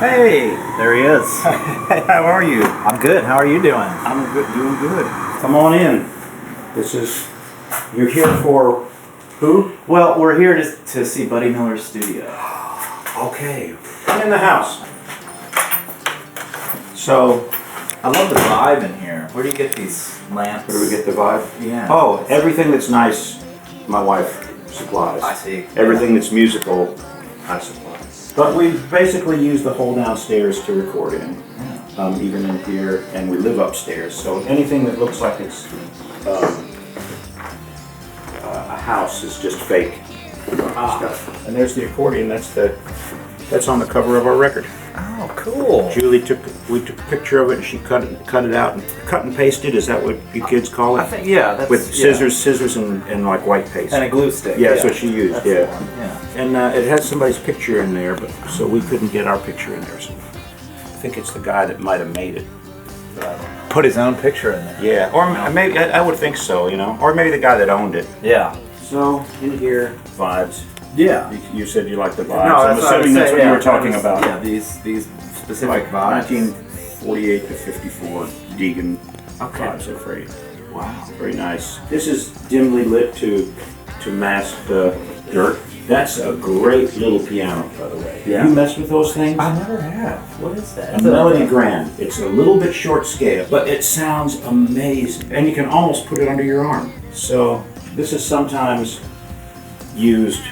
Hey, there he is. Hey, how are you? I'm good. How are you doing? I'm good, doing good. Come on in. You're here for who? Well, we're here to see Buddy Miller's studio. Okay, come in the house. So, I love the vibe in here. Where do you get these lamps? where do we get the vibe? Yeah. Oh, everything that's nice, my wife supplies. I see. Everything that's musical, I supply. But we basically use the whole downstairs to record in, even in here, and we live upstairs. So anything that looks like it's a house is just fake stuff. And there's the accordion. That's on the cover of our record. Oh, cool. We took a picture of it, and she cut it out and cut and pasted. Is that what you kids call it? I think, yeah. That's, with scissors and like white paste. And a glue stick. Yeah, that's what she used. That's yeah. the one, yeah. And it has somebody's picture in there, but so we couldn't get our picture in there. So I think it's the guy that might have made it. But I don't know. Put his own picture in there. Yeah, or maybe I would think so. Or maybe the guy that owned it. Yeah. So in here, vibes. Yeah. You said you liked the vibes. No, I'm assuming that's what you were talking about. Yeah, these specific Like vibes. 1948 to 54 Deegan vibes, I'm afraid. Wow. Very nice. This is dimly lit to mask the dirt. That's a great little piano, by the way. Yeah. Have you messed with those things? I never have. What is that? A Melody Grand. It's a little bit short scale, but it sounds amazing. And you can almost put it under your arm. So this is sometimes used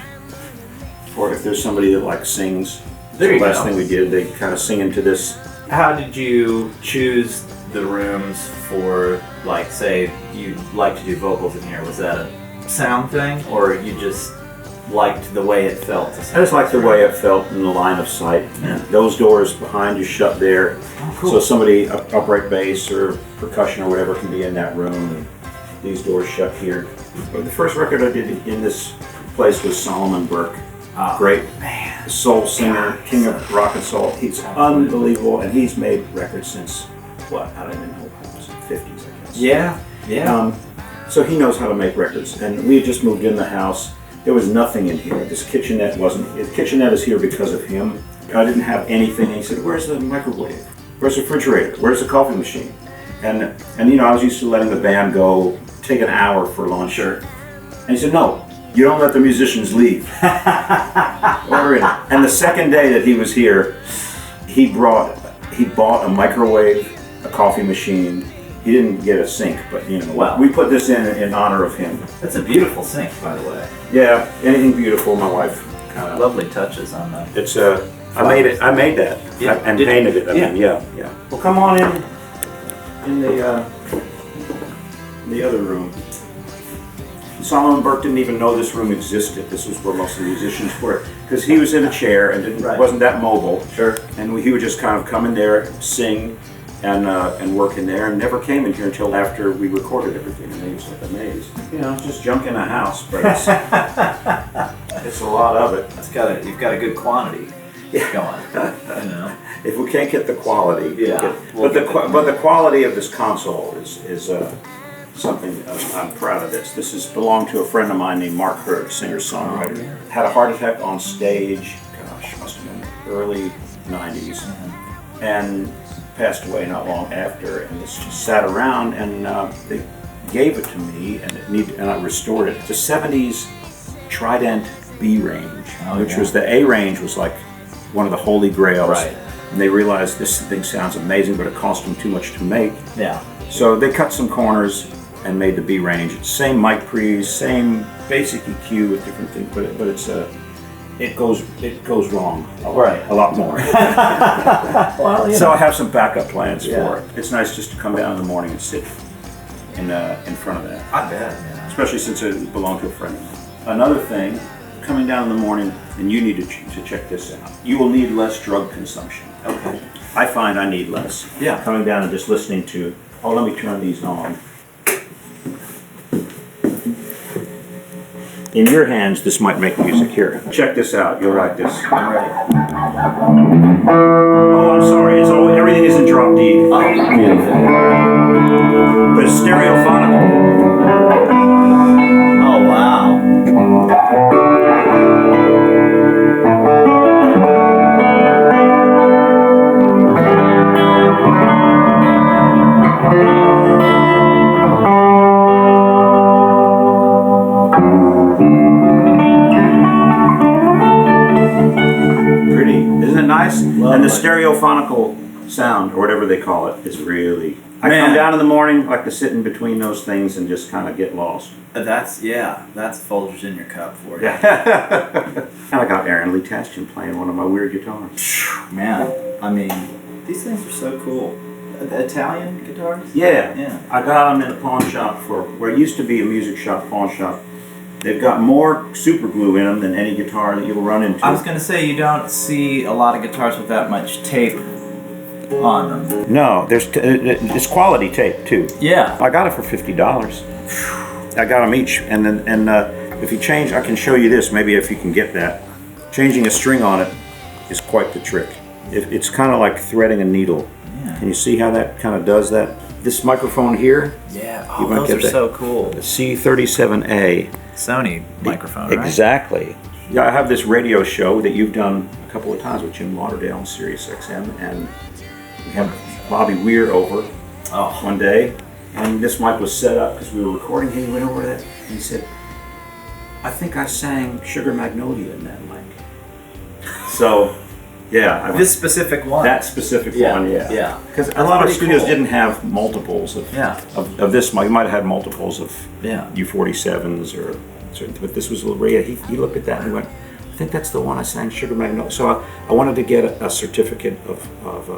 for if there's somebody that sings. There you the last go. thing we did, they kind of sing into this. How did you choose the rooms for, like, say, you like to do vocals in here? Was that a sound thing, or you just liked the way it felt? I just like the way it felt in the line of sight. Yeah. Those doors behind you shut there, Oh, cool. so somebody upright bass or percussion or whatever can be in that room. These doors shut here. But the first record I did in this place was Solomon Burke. Great Man. soul singer, king of rock and soul. He's unbelievable, and he's made records since what? I don't even know what it was, 50s, I guess. Yeah. So he knows how to make records, and we had just moved in the house. There was nothing in here. This kitchenette wasn't. The kitchenette is here because of him. I didn't have anything. And he said, "Where's the microwave? Where's the refrigerator? Where's the coffee machine?" And I was used to letting the band go take an hour for lunch. Sure. And he said, "No, you don't let the musicians leave." Order it. And the second day that he was here, he bought a microwave, a coffee machine. He didn't get a sink, but Wow. we put this in honor of him. That's a beautiful sink, by the way. Yeah, anything beautiful. My wife kind of. Lovely touches on that. It's I made it. I made that. Yeah. And Did you? painted it. I mean, yeah. Well, come on in the other room. Solomon Burke didn't even know this room existed. This was where most of the musicians were, because he was in a chair and wasn't that mobile. Sure. And he would just kind of come in there, sing, and work in there, and never came in here until after we recorded everything. And he was like amazed. Just junk in a house, but it's a lot of it. You've got a good quantity going. If we can't get the quality, Yeah. but the quality of this console is something I'm proud of. This belonged to a friend of mine named Mark Hurd, singer-songwriter. Oh, yeah. Had a heart attack on stage. Gosh, must have been early '90s, and passed away not long after. And it's just sat around, and they gave it to me, and I restored it. It's a '70s Trident B range, which was the A range was like one of the holy grails. Right. And they realized this thing sounds amazing, but it cost them too much to make. Yeah. So they cut some corners and made the B range. It's same mic pre's, same basic EQ with different things, but it's it goes wrong a lot more. Well, So I have some backup plans Yeah. for it. It's nice just to come down in the morning and sit in front of that. I bet. Yeah. Especially since it belonged to a friend of mine. Another thing, coming down in the morning, and you need to check this out. You will need less drug consumption. Okay. I find I need less. Yeah. Coming down and just listening to, let me turn these on. In your hands, this might make music. Here, check this out. You'll like this. I'm ready. Oh, I'm sorry. Everything is in drop D. Oh, beautiful. But it's stereophonic. Oh, wow. nice. And the stereophonical sound, or whatever they call it, is really... I come down in the morning, like to sit in between those things and just kind of get lost. That's Folgers in your cup for you. Yeah. And I got Aaron Lee Tasjan playing one of my weird guitars. Man, I mean, these things are so cool. The Italian guitars? Yeah. Yeah. I got them in a pawn shop for where it used to be a music shop, pawn shop. They've got more super glue in them than any guitar that you'll run into. I was going to say, you don't see a lot of guitars with that much tape on them. No, it's quality tape too. Yeah. I got it for $50. I got them each, and then if you change, I can show you this. Maybe if you can get that, changing a string on it is quite the trick. It's kind of like threading a needle. Yeah. Can you see how that kind of does that? This microphone here. Yeah. You Oh, might those get are that. so cool. The C37A. Sony microphone, right? Exactly. Yeah, I have this radio show that you've done a couple of times with Jim Lauderdale on Sirius XM, and we had Bobby Weir over one day, and this mic was set up because we were recording. He went over that and he said, "I think I sang Sugar Magnolia in that mic." So, yeah, This specific one. that specific one, yeah. Yeah. Because a lot of pretty studios cool. didn't have multiples of this mic. You might have had multiples of U47s or certain, but this was a little rare. He looked at that and he went, "I think that's the one I sang Sugar Magnolia." So I wanted to get a certificate of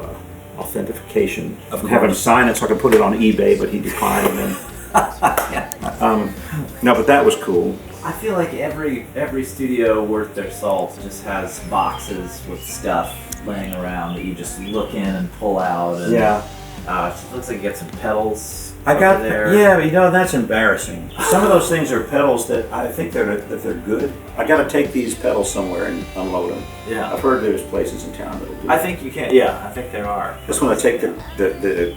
authentication, and have him sign it so I could put it on eBay, but he declined. And then, no, but that was cool. I feel like every studio worth their salt just has boxes with stuff laying around that you just look in and pull out. And, it looks like you got some pedals. I got there. yeah, but you know that's embarrassing. Some of those things are pedals that I think they're good. I got to take these pedals somewhere and unload them. Yeah, I've heard there's places in town that'll do I that. think you can. Yeah, I think there are. Just want to take the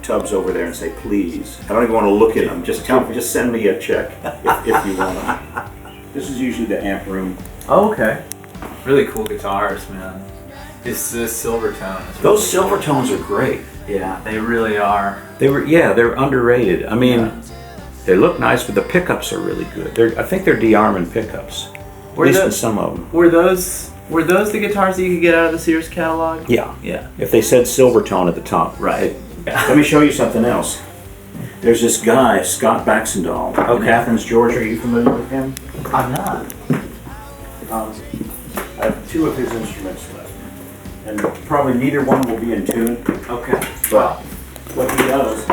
tubs over there and say please. I don't even want to look at them. Just send me a check if you want them. This is usually the amp room. Oh, okay. Really cool guitars, man. This Silvertone. Those Silvertones are great. Yeah, they really are. They're underrated. I mean, they look nice, but the pickups are really good. I think they're de-arming pickups. At least in some of them. Were those the guitars that you could get out of the Sears catalog? Yeah. Yeah. If they said Silvertone at the top. Right. Let me show you something else. There's this guy, Scott Baxendall, in Athens, Georgia. Are you familiar with him? I'm not. I have two of his instruments left, and probably neither one will be in tune. Okay. But what he does,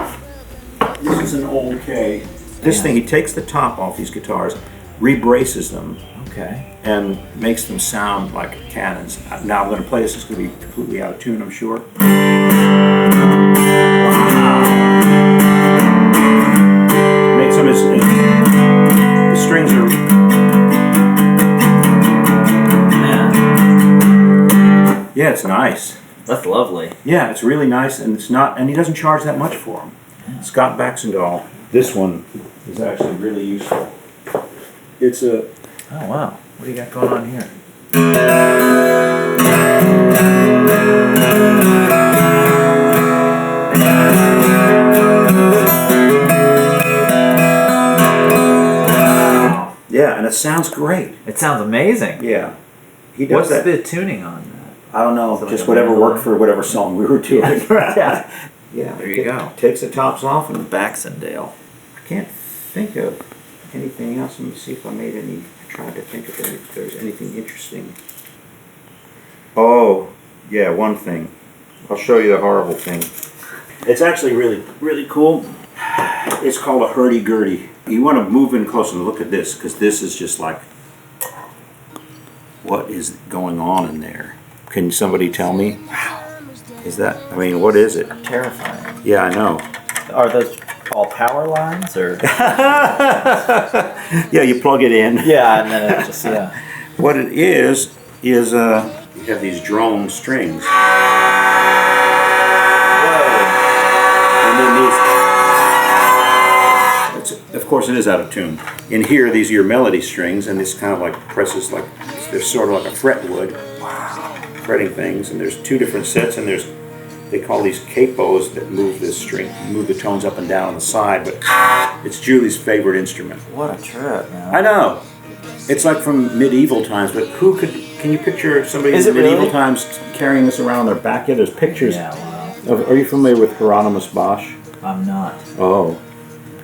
this is an old K. This thing, he takes the top off these guitars, rebraces them, Okay. and makes them sound like cannons. Now I'm going to play this. It's going to be completely out of tune, I'm sure. Makes them the strings are. Man, Yeah, it's nice. that's lovely. Yeah, it's really nice, and it's not, and he doesn't charge that much for them. Scott Baxendall. This one is actually really useful. It's a. Oh wow. What do you got going on here? Yeah, and it sounds great. It sounds amazing. Yeah, he does What's that. the tuning on that? I don't know, Like just a whatever mandolin? worked for whatever song we were doing. Yeah. Yeah, There you go. Takes the tops off, and Baxendale. I can't think of anything else. Let me see if I made any. I tried to think of if there's anything interesting. Oh, yeah, one thing. I'll show you the horrible thing. It's actually really, really cool. It's called a hurdy-gurdy. You want to move in close and look at this, because this is just like, what is going on in there? Can somebody tell me? Wow. Is that, I mean, what is it? Terrifying. Yeah, I know. Are those all power lines or? Yeah, you plug it in. Yeah, and then it just What it is you have these drone strings. And then these, of course it is out of tune. In here, these are your melody strings, and this kind of like presses like, they're sort of like a fretwood. Fretting things, and there's two different sets, and they call these capos that move this string, move the tones up and down on the side, but it's Julie's favorite instrument. What a trip, man. I know. It's like from medieval times, but can you picture somebody Is in it medieval really? times carrying this around their back? Yeah, there's pictures. Yeah, wow. Are you familiar with Hieronymus Bosch? I'm not. Oh,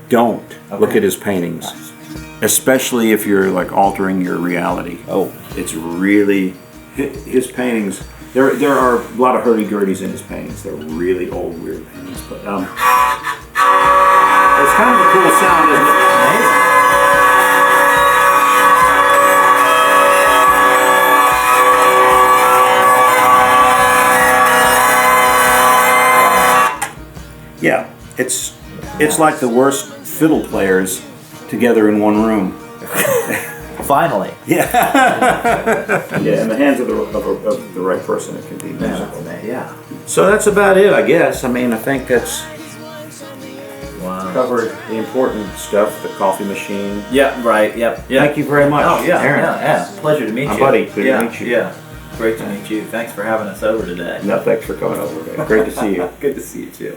don't look Okay. at his paintings, especially if you're like altering your reality. Oh. It's really his paintings. There are a lot of hurdy-gurdies in his paintings. They're really old, weird paintings, but it's kind of a cool sound, isn't it? Amazing. Yeah, it's like the worst fiddle players together in one room. Finally. Yeah. Yeah, in the hands of the right person, it can be musical. Yeah. So that's about it, I guess. I mean, I think that's Wow. covered the important stuff, the coffee machine. Yeah, right, yep. Yeah. Thank you very much, Oh, yeah, Aaron. yeah. Pleasure to meet My you. buddy, good to yeah, meet you. Yeah. Great to meet you. Thanks for having us over today. No, thanks for coming over. Great to see you. Good to see you too.